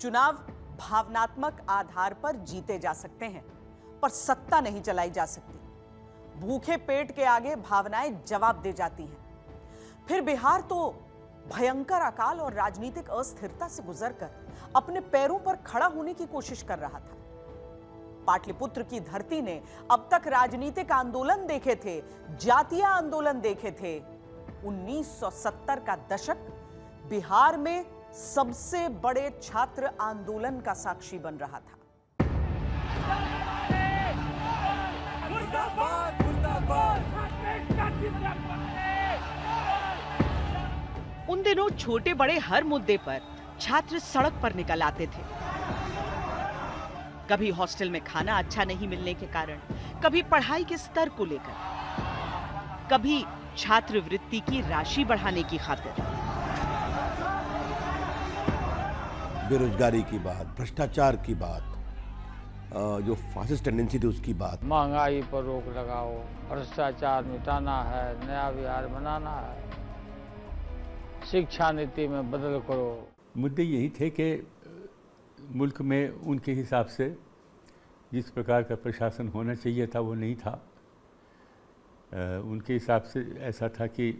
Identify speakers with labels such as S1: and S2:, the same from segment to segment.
S1: चुनाव भावनात्मक आधार पर जीते जा सकते हैं, पर सत्ता नहीं चलाई जा सकती। भूखे पेट के आगे भावनाएं जवाब दे जाती हैं। फिर बिहार तो भयंकर अकाल और राजनीतिक अस्थिरता से गुजरकर अपने पैरों पर खड़ा होने की कोशिश कर रहा था। पाटलिपुत्र की धरती ने अब तक राजनीतिक आंदोलन देखे थे, जातीय आंदोलन देखे थे। 1970 का दशक बिहार में सबसे बड़े छात्र आंदोलन का साक्षी बन रहा था। उन दिनों छोटे बड़े हर मुद्दे पर छात्र सड़क पर निकल आते थे। कभी हॉस्टल में खाना अच्छा नहीं मिलने के कारण, कभी पढ़ाई के स्तर को लेकर, कभी छात्रवृत्ति की राशि बढ़ाने की खातिर।
S2: बेरोजगारी की बात, भ्रष्टाचार की बात, जो फासिस्ट टेंडेंसी थी उसकी बात।
S3: महंगाई पर रोक लगाओ, भ्रष्टाचार मिटाना है, नया बिहार बनाना है, शिक्षा नीति में बदल करो।
S4: मुद्दे यही थे कि मुल्क में उनके हिसाब से जिस प्रकार का प्रशासन होना चाहिए था वो नहीं था। उनके हिसाब से ऐसा था कि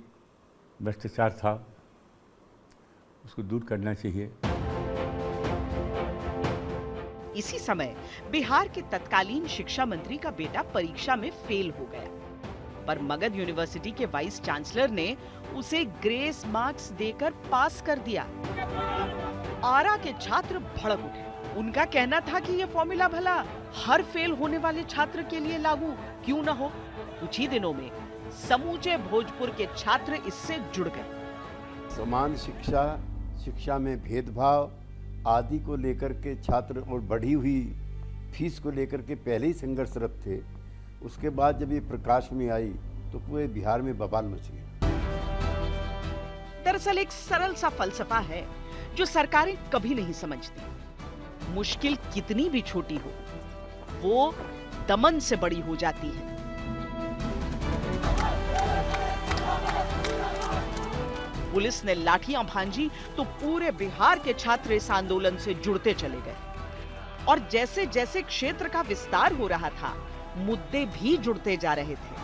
S4: भ्रष्टाचार था, उसको दूर करना चाहिए।
S1: इसी समय बिहार के तत्कालीन शिक्षा मंत्री का बेटा परीक्षा में फेल हो गया, पर मगध यूनिवर्सिटी के वाइस चांसलर ने उसे ग्रेस मार्क्स देकर पास कर दिया। आरा के छात्र भड़क उठे। उनका कहना था कि यह फॉर्मूला भला हर फेल होने वाले छात्र के लिए लागू क्यों न हो। कुछ ही दिनों में समूचे भोजपुर के छात्र इससे जुड़ गए।
S2: समान शिक्षा, शिक्षा में भेदभाव आदि को लेकर के छात्र और बढ़ी हुई फीस को लेकर के पहले ही संघर्षरत थे। उसके बाद जब ये प्रकाश में आई तो पूरे बिहार में बवाल मच गया।
S1: दरअसल एक सरल सा फलसफा है जो सरकारें कभी नहीं समझती। मुश्किल कितनी भी छोटी हो, वो दमन से बड़ी हो जाती है। पुलिस ने लाठियां भांजी तो पूरे बिहार के छात्र इस आंदोलन से जुड़ते चले गए, और जैसे जैसे क्षेत्र का विस्तार हो रहा था, मुद्दे भी जुड़ते जा रहे थे।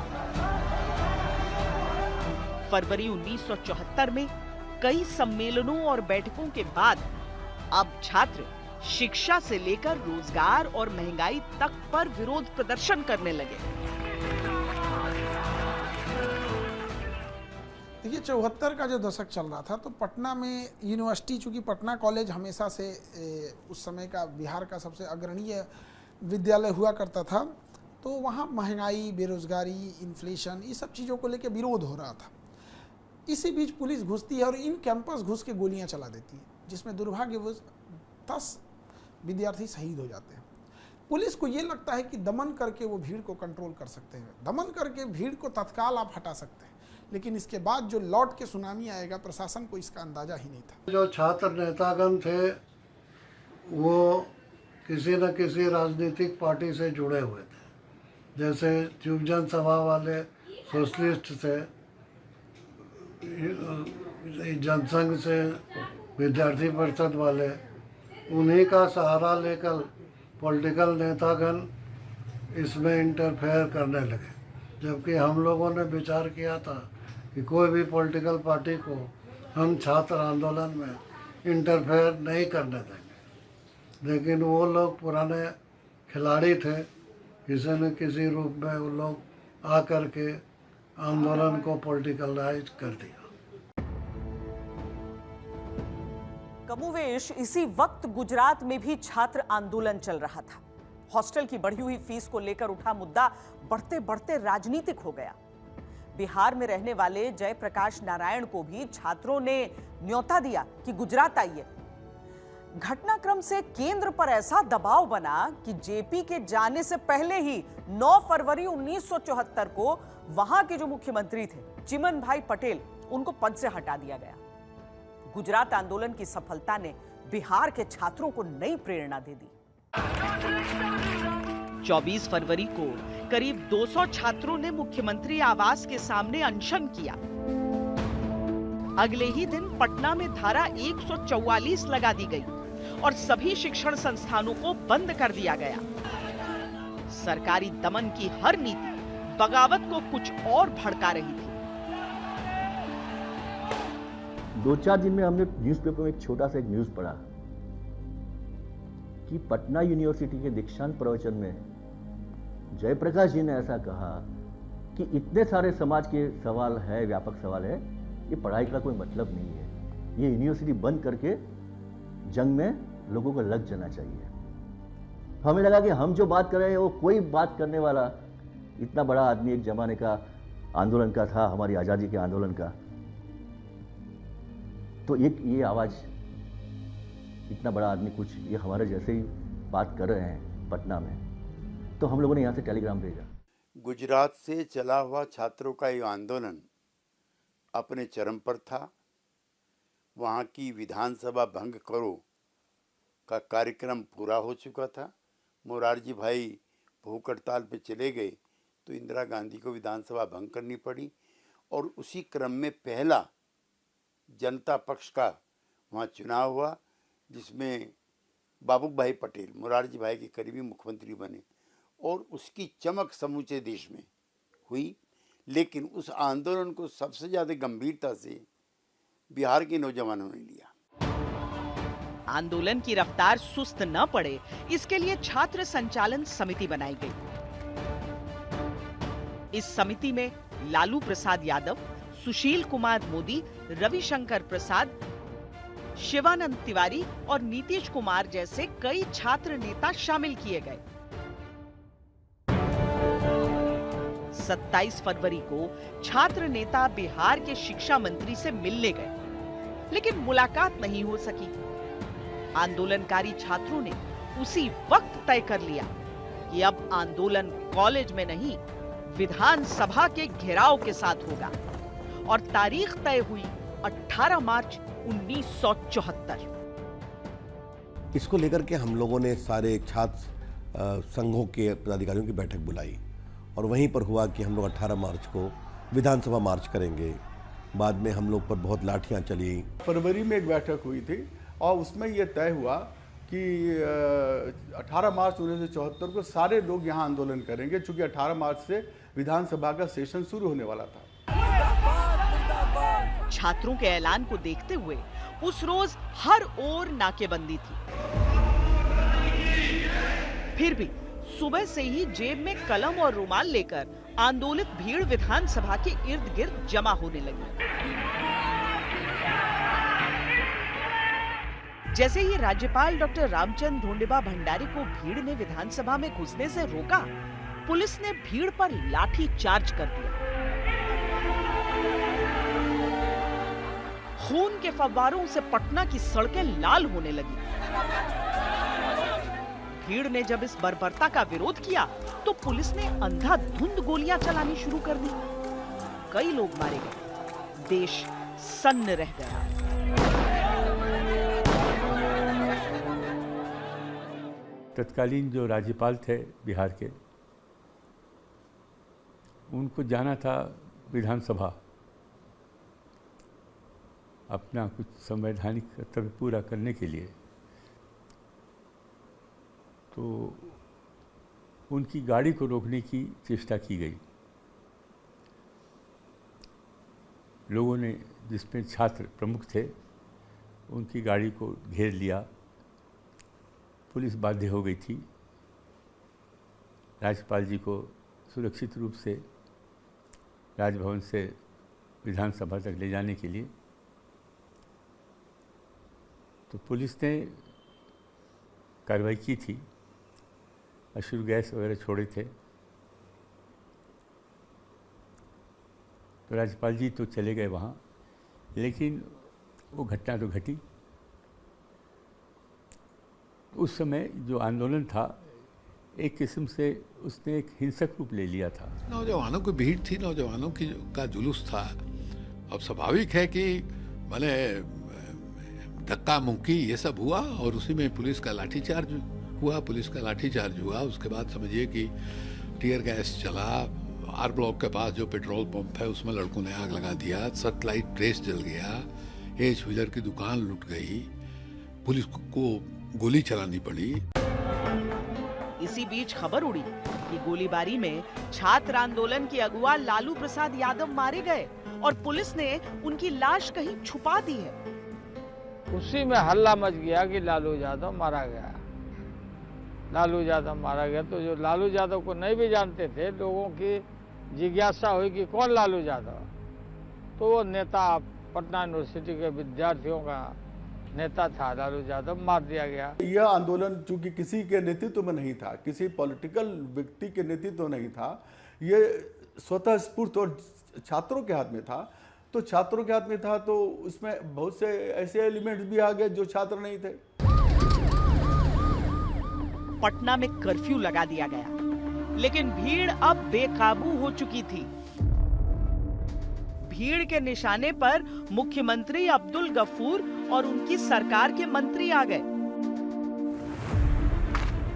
S1: फरवरी 1974 में कई सम्मेलनों और बैठकों के बाद अब छात्र शिक्षा से लेकर रोजगार और महंगाई तक पर विरोध प्रदर्शन करने लगे।
S5: देखिए 74 का जो दशक चल रहा था तो पटना में यूनिवर्सिटी, चूंकि पटना कॉलेज हमेशा से उस समय का बिहार का सबसे अग्रणीय विद्यालय हुआ करता था, तो वहाँ महंगाई, बेरोजगारी, इन्फ्लेशन, ये सब चीज़ों को लेकर विरोध हो रहा था। इसी बीच पुलिस घुसती है और इन कैंपस घुस के गोलियां चला देती है, जिसमें दुर्भाग्यवश 10 विद्यार्थी शहीद हो जाते हैं। पुलिस को ये लगता है कि दमन करके वो भीड़ को कंट्रोल कर सकते हैं, दमन करके भीड़ को तत्काल आप हटा सकते हैं, लेकिन इसके बाद जो लौट के सुनामी आएगा, प्रशासन को इसका अंदाजा ही नहीं था।
S6: जो छात्र नेतागण थे वो किसी न किसी राजनीतिक पार्टी से जुड़े हुए थे। जैसे युव जनसभा वाले सोशलिस्ट थे, जनसंघ से विद्यार्थी परिषद वाले, उन्हीं का सहारा लेकर पॉलिटिकल नेतागण इसमें इंटरफेयर करने लगे। जबकि हम लोगों ने विचार किया था कि कोई भी पॉलिटिकल पार्टी को हम छात्र आंदोलन में इंटरफेयर नहीं करने देंगे, लेकिन वो लोग पुराने खिलाड़ी थे। किसी न किसी रूप में वो लोग आकर के आंदोलन को पॉलिटिकलाइज कर दिया।
S1: कमोवेश इसी वक्त गुजरात में भी छात्र आंदोलन चल रहा था। हॉस्टल की बढ़ी हुई फीस को लेकर उठा मुद्दा बढ़ते बढ़ते राजनीतिक हो गया। बिहार में रहने वाले जयप्रकाश नारायण को भी छात्रों ने न्योता दिया कि गुजरात आइए। घटनाक्रम से केंद्र पर ऐसा दबाव बना कि जेपी के जाने से पहले ही 9 फरवरी 1974 को वहां के जो मुख्यमंत्री थे चिमन भाई पटेल, उनको पद से हटा दिया गया। गुजरात आंदोलन की सफलता ने बिहार के छात्रों को नई प्रेरणा दे दी। 24 फरवरी को करीब 200 छात्रों ने मुख्यमंत्री आवास के सामने अनशन किया। अगले ही दिन पटना में धारा 144 लगा दी गई और सभी शिक्षण संस्थानों को बंद कर दिया गया। सरकारी दमन की हर नीति बगावत को कुछ और भड़का रही थी।
S7: 2-4 दिन में हमने न्यूज़पेपर में एक छोटा सा एक न्यूज़ पढ़ा कि पटना यूनिवर्सिटी के दीक्षांत प्रवचन में जयप्रकाश जी ने ऐसा कहा कि इतने सारे समाज के सवाल है, व्यापक सवाल है, ये पढ़ाई का कोई मतलब नहीं है, ये यूनिवर्सिटी बंद करके जंग में लोगों को लग जाना चाहिए। हमें लगा कि हम जो बात कर रहे हैं वो कोई बात करने वाला इतना बड़ा आदमी एक जमाने का आंदोलन का था, हमारी आज़ादी के आंदोलन का, तो ये आवाज़, इतना बड़ा आदमी कुछ ये हमारे जैसे ही बात कर रहे हैं पटना में, तो हम लोगों ने यहाँ से टेलीग्राम भेजा।
S2: गुजरात से चला हुआ छात्रों का ये आंदोलन अपने चरम पर था। वहाँ की विधानसभा भंग करो का कार्यक्रम पूरा हो चुका था। मोरारजी भाई भूख हड़ताल पे चले गए तो इंदिरा गांधी को विधानसभा भंग करनी पड़ी, और उसी क्रम में पहला जनता पक्ष का वहाँ चुनाव हुआ, जिसमें बाबू भाई पटेल मोरारजी भाई के करीबी मुख्यमंत्री बने, और उसकी चमक समूचे देश में हुई। लेकिन उस आंदोलन को सबसे ज़्यादा गंभीरता से बिहार के नौजवानों ने लिया।
S1: आंदोलन की रफ्तार सुस्त न पड़े, इसके लिए छात्र संचालन समिति बनाई गई। इस समिति में लालू प्रसाद यादव, सुशील कुमार मोदी, रविशंकर प्रसाद, शिवानंद तिवारी और नीतीश कुमार जैसे कई छात्र नेता शामिल किए गए। 27 फरवरी को छात्र नेता बिहार के शिक्षा मंत्री से मिलने गए, लेकिन मुलाकात नहीं हो सकी। आंदोलनकारी छात्रों ने उसी वक्त तय कर लिया कि अब आंदोलन कॉलेज में नहीं, विधानसभा के घेराव के साथ होगा, और तारीख तय हुई 18 मार्च 1974।
S8: इसको लेकर के हम लोगों ने सारे छात्र संघों के पदाधिकारियों की बैठक बुलाई, और वहीं पर हुआ कि हम लोग 18 मार्च को विधानसभा मार्च करेंगे। बाद में हम लोग पर बहुत लाठियां चली।
S9: फरवरी में एक बैठक हुई थी और उसमें यह तय हुआ कि 18 मार्च 1974 को सारे लोग यहाँ आंदोलन करेंगे, चूंकि 18 मार्च से विधानसभा का सेशन शुरू होने वाला था।
S1: छात्रों के ऐलान को देखते हुए उस रोज हर ओर नाकेबंदी थी। फिर भी सुबह से ही जेब में कलम और रुमाल लेकर आंदोलित भीड़ विधानसभा के इर्द गिर्द जमा होने लगी। जैसे ही राज्यपाल डॉक्टर रामचंद्र ढोंडेबा भंडारी को भीड़ ने विधानसभा में घुसने से रोका, पुलिस ने भीड़ पर लाठी चार्ज कर दिया। खून के फव्वारों से पटना की सड़कें लाल होने लगी। भीड़ ने जब इस बर्बरता का विरोध किया तो पुलिस ने अंधाधुंध गोलियां चलानी शुरू कर दी। कई लोग मारे गए, देश सन्न रह गया।
S4: तत्कालीन जो राज्यपाल थे बिहार के, उनको जाना था विधानसभा अपना कुछ संवैधानिक कर्तव्य पूरा करने के लिए, तो उनकी गाड़ी को रोकने की चेष्टा की गई। लोगों ने, जिसमें छात्र प्रमुख थे, उनकी गाड़ी को घेर लिया। पुलिस बाध्य हो गई थी राज्यपाल जी को सुरक्षित रूप से राजभवन से विधानसभा तक ले जाने के लिए। तो पुलिस ने कार्रवाई की थी, अश्रु गैस वगैरह छोड़े थे। तो राज्यपाल जी तो चले गए वहाँ, लेकिन वो घटना तो घटी। उस समय जो आंदोलन था, एक किस्म से उसने एक हिंसक रूप ले लिया था।
S10: नौजवानों की भीड़ थी, नौजवानों की का जुलूस था। अब स्वाभाविक है कि भले धक्का मुक्की ये सब हुआ, और उसी में पुलिस का लाठीचार्ज हुआ। उसके बाद समझिए कि टीयर गैस चला। आर ब्लॉक के पास जो पेट्रोल पंप है उसमें लड़कों ने आग लगा दिया। सेटेलाइट ट्रेस जल गया। एज व्हीलर की दुकान लूट गई। पुलिस को गोली चलानी पड़ी।
S1: इसी बीच खबर उड़ी कि गोलीबारी में छात्र आंदोलन के अगुआ लालू प्रसाद यादव मारे गए और पुलिस ने उनकी लाश कहीं छुपा दी है।
S3: उसी में हल्ला मच गया कि लालू यादव मारा गया, लालू यादव मारा गया। तो जो लालू यादव को नहीं भी जानते थे, लोगों की जिज्ञासा हुई कि कौन लालू यादव, तो वो नेता पटना यूनिवर्सिटी के विद्यार्थियों का नेता था, लालू यादव, मार दिया गया।
S9: यह आंदोलन चूंकि किसी के नेतृत्व में नहीं था, किसी पॉलिटिकल व्यक्ति के नेतृत्व में नहीं था, ये स्वतः स्फूर्त और छात्रों के हाथ में था। तो छात्रों के हाथ में था तो उसमें बहुत से ऐसे एलिमेंट्स भी आ गए जो छात्र नहीं थे।
S1: पटना में कर्फ्यू लगा दिया गया, लेकिन भीड़ अब बेकाबू हो चुकी थी। भीड़ के निशाने पर मुख्यमंत्री अब्दुल गफूर और उनकी सरकार के मंत्री आ गए।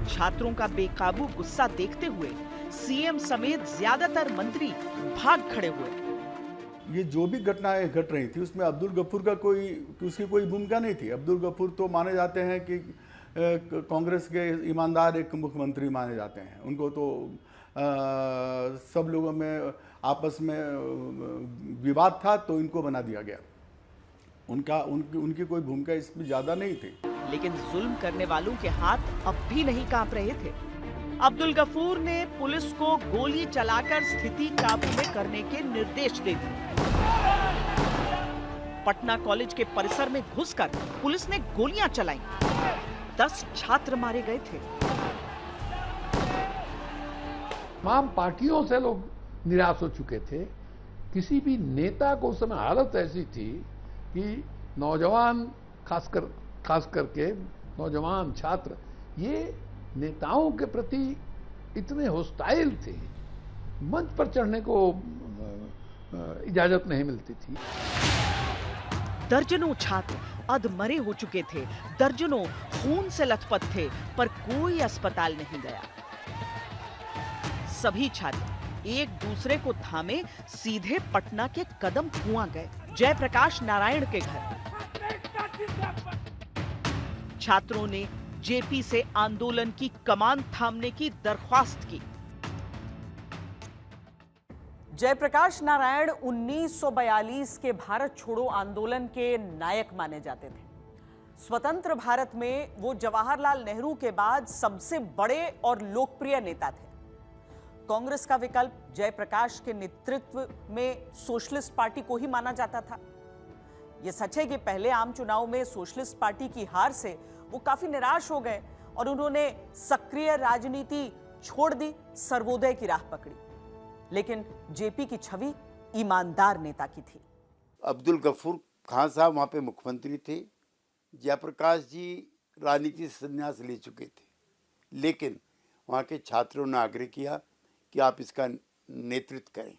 S1: छात्रों का बेकाबू गुस्सा देखते हुए सीएम समेत ज्यादातर मंत्री भाग खड़े हुए।
S9: ये जो भी घटनाएं घट रही थी उसमें अब्दुल गफूर का उसकी कोई भूमिका नहीं थी। अब्दुल गफूर तो माने जाते हैं कि कांग्रेस के ईमानदार एक मुख्यमंत्री माने जाते हैं। उनको तो सब लोगों में आपस में विवाद था तो इनको बना दिया गया। उनकी कोई भूमिका इसमें ज्यादा नहीं थी।
S1: लेकिन जुल्म करने वालों के हाथ अब भी नहीं कांप रहे थे। अब्दुल गफूर ने पुलिस को गोली चलाकर स्थिति काबू में करने के निर्देश दे दिए। पटना कॉलेज के परिसर में घुसकर पुलिस ने गोलियां चलाई। 10 छात्र मारे गए थे।
S10: तमाम पार्टियों से लोग निराश हो चुके थे। किसी भी नेता को उस समय हालत ऐसी थी कि नौजवान खास करके नौजवान छात्र ये नेताओं के प्रति इतने होस्टाइल थे, मंच पर चढ़ने को इजाजत नहीं मिलती थी।
S1: दर्जनों छात्र अधमरे हो चुके थे, दर्जनों खून से लथपथ थे, पर कोई अस्पताल नहीं गया। सभी छात्र एक दूसरे को थामे सीधे पटना के कदम कुआं गए, जयप्रकाश नारायण के घर। छात्रों ने जेपी से आंदोलन की कमान थामने की दरख्वास्त की। जयप्रकाश नारायण 1942 के भारत छोड़ो आंदोलन के नायक माने जाते थे। स्वतंत्र भारत में वो जवाहरलाल नेहरू के बाद सबसे बड़े और लोकप्रिय नेता थे। कांग्रेस का विकल्प जयप्रकाश के नेतृत्व में सोशलिस्ट पार्टी को ही माना जाता था। यह सच है कि पहले आम चुनाव में सोशलिस्ट पार्टी की हार से वो काफी निराश हो गए और उन्होंने सक्रिय राजनीति छोड़ दी, सर्वोदय की राह पकड़ी। लेकिन जेपी की छवि ईमानदार नेता की थी।
S2: अब्दुल गफूर खान साहब वहाँ पे मुख्यमंत्री थे। जयप्रकाश जी राजनीति से संन्यास ले चुके थे, लेकिन वहाँ के छात्रों ने आग्रह किया कि आप इसका नेतृत्व करें।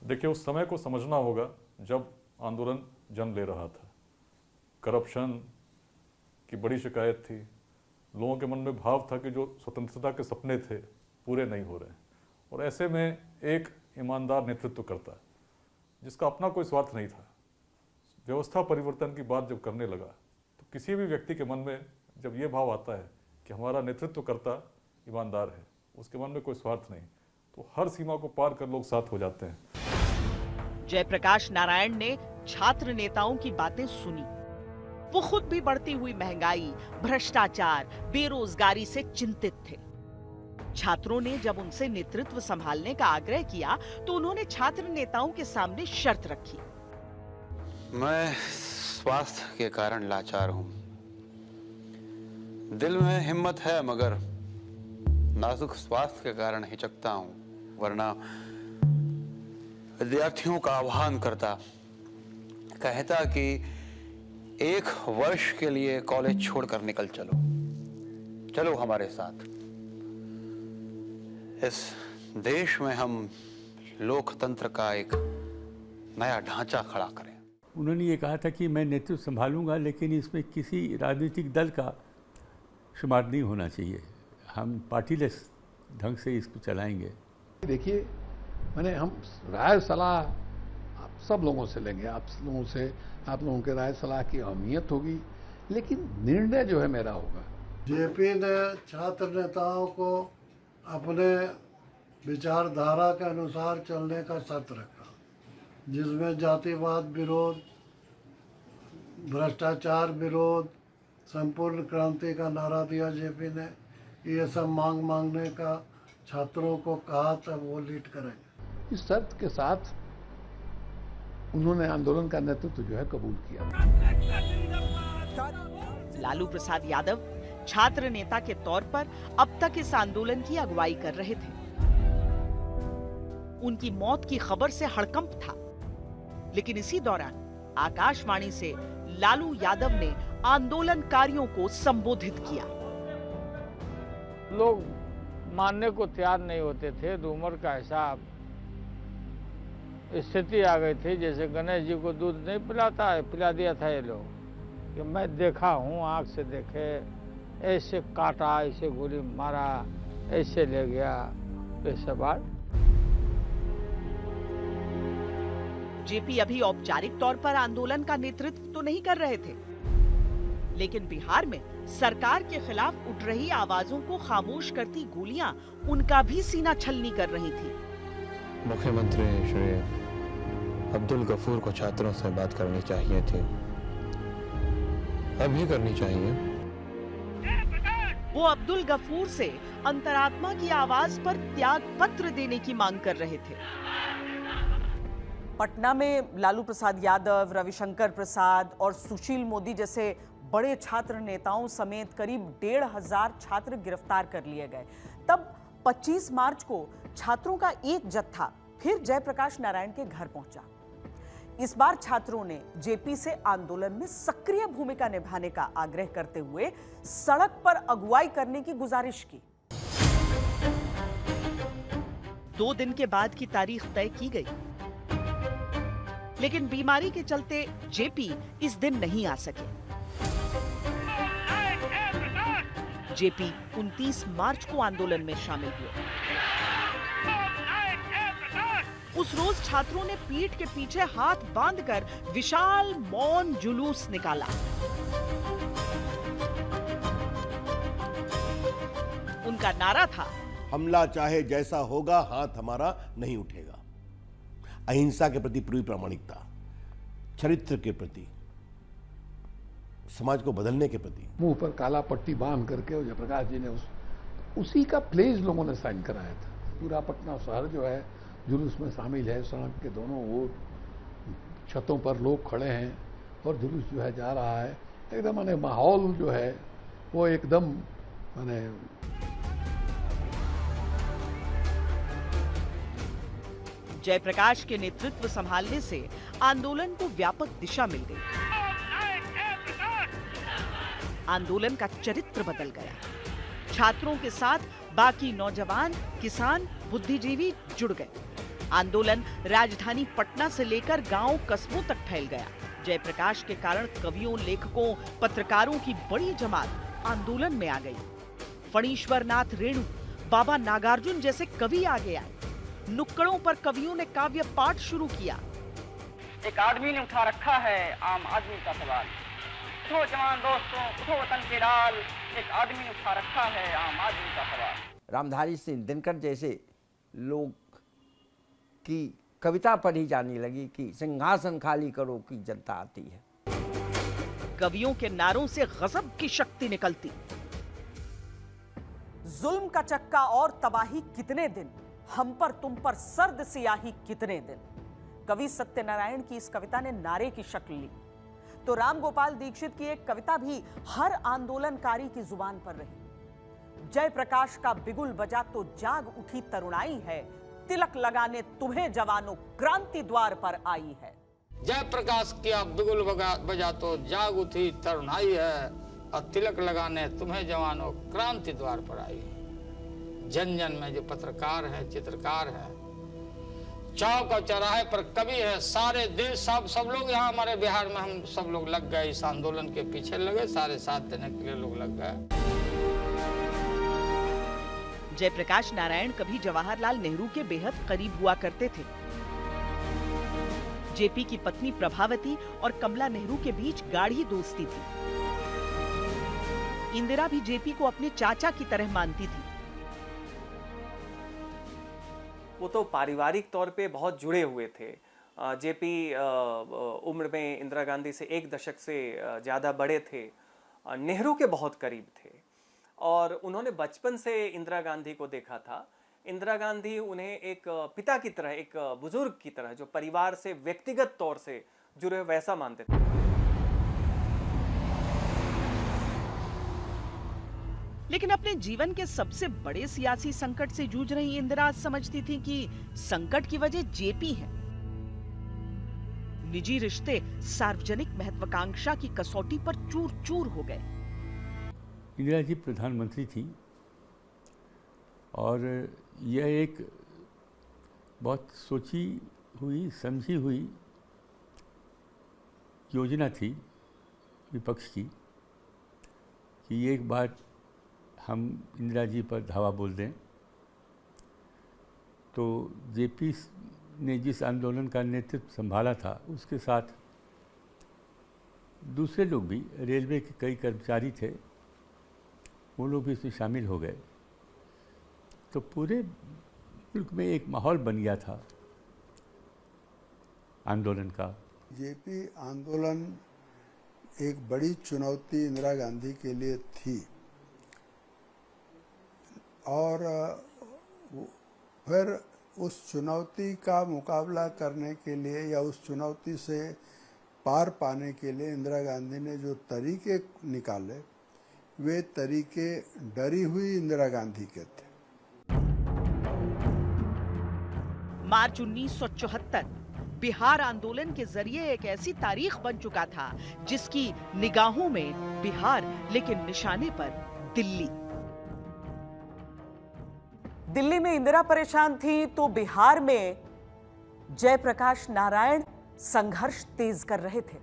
S11: देखिए, उस समय को समझना होगा जब आंदोलन जन्म ले रहा था। करप्शन की बड़ी शिकायत थी। लोगों के मन में भाव था कि जो स्वतंत्रता के सपने थे पूरे नहीं हो रहे, और ऐसे में एक ईमानदार नेतृत्व करता है जिसका अपना कोई स्वार्थ नहीं था। व्यवस्था परिवर्तन की बात जब करने लगा तो किसी भी व्यक्ति के मन में जब ये भाव आता है कि हमारा नेतृत्व करता ईमानदार है, उसके मन में कोई स्वार्थ नहीं, तो हर सीमा को पार कर लोग साथ हो जाते हैं।
S1: जयप्रकाश नारायण ने छात्र नेताओं की बातें सुनी। वो खुद भी बढ़ती हुई महंगाई, भ्रष्टाचार, बेरोजगारी से चिंतित थे। छात्रों ने जब उनसे नेतृत्व संभालने का आग्रह किया तो उन्होंने छात्र नेताओं के सामने शर्त रखी।
S12: मैं स्वास्थ्य के कारण लाचार हूं। दिल में हिम्मत है मगर नाजुक स्वास्थ्य के कारण हिचकता हूं, वरना विद्यार्थियों का आह्वान करता, कहता कि 1 वर्ष के लिए कॉलेज छोड़कर निकल चलो हमारे साथ। इस देश में हम लोकतंत्र का एक नया ढांचा खड़ा करें।
S4: उन्होंने ये कहा था कि मैं नेतृत्व संभालूंगा, लेकिन इसमें किसी राजनीतिक दल का शुमार नहीं होना चाहिए। हम पार्टीलेस ढंग से इसको चलाएंगे।
S10: देखिए, मैंने हम राय सलाह आप सब लोगों से लेंगे, आप लोगों के राय सलाह की अहमियत होगी, लेकिन निर्णय जो है मेरा होगा।
S6: जेपी ने छात्र नेताओं को अपने विचारधारा के अनुसार चलने का शर्त रखा, जिसमें जातिवाद विरोध, भ्रष्टाचार विरोध, संपूर्ण क्रांति का नारा दिया जेपी ने। ये सब मांगने का छात्रों को कहा, तब वो लीड करेंगे।
S10: इस शर्त के साथ उन्होंने आंदोलन का नेतृत्व जो है कबूल किया।
S1: लालू प्रसाद यादव छात्र नेता के तौर पर अब तक इस आंदोलन की अगुवाई कर रहे थे। उनकी मौत की खबर से हड़कंप था, लेकिन इसी दौरान आकाशवाणी से लालू यादव ने आंदोलनकारियों को संबोधित किया।
S3: लोग मानने को तैयार नहीं होते थे। रूमर का हिसाब स्थिति आ गई थी, जैसे गणेश जी को दूध नहीं पिलाता है, पिला दिया था ये लोग कि मैं देखा हूँ, आंख से देखे, ऐसे काटा, ऐसे गोली मारा, ऐसे ले गया। ऐसे बात
S1: जेपी अभी औपचारिक तौर पर आंदोलन का नेतृत्व तो नहीं कर रहे थे, लेकिन बिहार में सरकार के खिलाफ उठ रही आवाजों को खामोश करती गोलियां उनका भी सीना छलनी कर रही थी।
S12: मुख्यमंत्री श्री अब्दुल गफूर को छात्रों से बात करनी चाहिए थी, अभी करनी चाहिए।
S1: वो अब्दुल गफूर से अंतरात्मा की आवाज पर त्याग पत्र देने की मांग कर रहे थे। पटना में लालू प्रसाद यादव, रविशंकर प्रसाद और सुशील मोदी जैसे बड़े छात्र नेताओं समेत करीब 1,500 छात्र गिरफ्तार कर लिए गए। तब 25 मार्च को छात्रों का एक जत्था फिर जयप्रकाश नारायण के घर पहुंचा। इस बार छात्रों ने जेपी से आंदोलन में सक्रिय भूमिका निभाने का आग्रह करते हुए सड़क पर अगुवाई करने की गुजारिश की। 2 दिन के बाद की तारीख तय की गई, लेकिन बीमारी के चलते जेपी इस दिन नहीं आ सके। जेपी 29 मार्च को आंदोलन में शामिल हुए। उस रोज छात्रों ने पीठ के पीछे हाथ बांधकर विशाल मौन जुलूस निकाला। उनका नारा था,
S8: हमला चाहे जैसा होगा, हाथ हमारा नहीं उठेगा। अहिंसा के प्रति पूरी प्रामाणिकता, चरित्र के प्रति, समाज को बदलने के प्रति।
S10: मुंह पर काला पट्टी बांध करके जयप्रकाश जी ने उसी का प्लेज लोगों ने साइन कराया था। पूरा पटना शहर जो है जुलूस में शामिल है। सड़क के दोनों ओर छतों पर लोग खड़े हैं और जुलूस जो है जा रहा है। एकदम माने माहौल जो है वो एकदम माने
S1: जयप्रकाश के नेतृत्व संभालने से आंदोलन को व्यापक दिशा मिल गई। आंदोलन का चरित्र बदल गया। छात्रों के साथ बाकी नौजवान, किसान, बुद्धिजीवी जुड़ गए। आंदोलन राजधानी पटना से लेकर गांव कस्बों तक फैल गया। जयप्रकाश के कारण कवियों, लेखकों, पत्रकारों की बड़ी जमात आंदोलन में आ गई। फणीश्वर नाथ रेणु, बाबा नागार्जुन जैसे कवि आगे आए। नुक्कड़ों पर कवियों ने काव्य पाठ शुरू किया।
S13: एक आदमी ने उठा रखा है आम आदमी का सवाल, उठो जवान दोस्तों, उठो वतन के लाल, एक आदमी ने उठा रखा है आम आदमी का सवाल।
S14: रामधारी सिंह दिनकर जैसे लोग की कविता पढ़ी जाने लगी कि सिंहासन खाली करो कि जनता आती है।
S1: कवियों के नारों से गजब की शक्ति निकलती। जुल्म का चक्का और तबाही कितने दिन, हम पर तुम पर सर्द सियाही कितने दिन। कवि सत्यनारायण की इस कविता ने नारे की शक्ल ली, तो राम गोपाल दीक्षित की एक कविता भी हर आंदोलनकारी की जुबान पर रही। जयप्रकाश का बिगुल बजा तो जाग उठी तरुणाई है, तिलक लगाने तुम्हें जवानों क्रांति द्वार पर आई है।
S3: जयप्रकाश किया बिगुल बजा तो जाग उठी तरुणाई है, और तिलक लगाने तुम्हें जवानों क्रांति द्वार पर आई है। जन जन में जो पत्रकार हैं, चित्रकार हैं, चौक और चौराहे पर कवि है, सारे देश सब लोग यहाँ हमारे बिहार में हम सब लोग लग गए, इस आंदोलन के पीछे लगे, सारे साथ देने के लिए लोग लग गए।
S1: जयप्रकाश नारायण कभी जवाहरलाल नेहरू के बेहद करीब हुआ करते थे। जेपी की पत्नी प्रभावती और कमला नेहरू के बीच गाढ़ी दोस्ती थी। इंदिरा भी जेपी को अपने चाचा की तरह मानती थी।
S15: वो तो पारिवारिक तौर पे बहुत जुड़े हुए थे। जेपी उम्र में इंदिरा गांधी से 1 दशक से ज़्यादा बड़े थे, नेहरू के बहुत करीब थे और उन्होंने बचपन से इंदिरा गांधी को देखा था। इंदिरा गांधी उन्हें एक पिता की तरह, एक बुजुर्ग की तरह, जो परिवार से व्यक्तिगत तौर से जुड़े वैसा मानते थे।
S1: लेकिन अपने जीवन के सबसे बड़े सियासी संकट से जूझ रही इंदिरा समझती थी कि संकट की वजह जेपी है। निजी रिश्ते सार्वजनिक महत्वाकांक्षा की कसौटी पर चूर-चूर हो गए।
S4: इंदिरा जी प्रधानमंत्री थी और यह एक बहुत सोची हुई, समझी हुई योजना थी विपक्ष की कि एक बार हम इंदिरा जी पर धावा बोल दें। तो जेपी ने जिस आंदोलन का नेतृत्व संभाला था, उसके साथ दूसरे लोग भी, रेलवे के कई कर्मचारी थे, वो लोग भी इसमें शामिल हो गए। तो पूरे मुल्क में एक माहौल बन गया था आंदोलन का।
S16: जेपी आंदोलन एक बड़ी चुनौती इंदिरा गांधी के लिए थी और फिर उस चुनौती का मुकाबला करने के लिए या उस चुनौती से पार पाने के लिए इंदिरा गांधी ने जो तरीके निकाले, वे तरीके डरी हुई इंदिरा गांधी के थे।
S1: मार्च 1974 बिहार आंदोलन के जरिए एक ऐसी तारीख बन चुका था जिसकी निगाहों में बिहार, लेकिन निशाने पर दिल्ली। दिल्ली में इंदिरा परेशान थी तो बिहार में जयप्रकाश नारायण संघर्ष तेज कर रहे थे।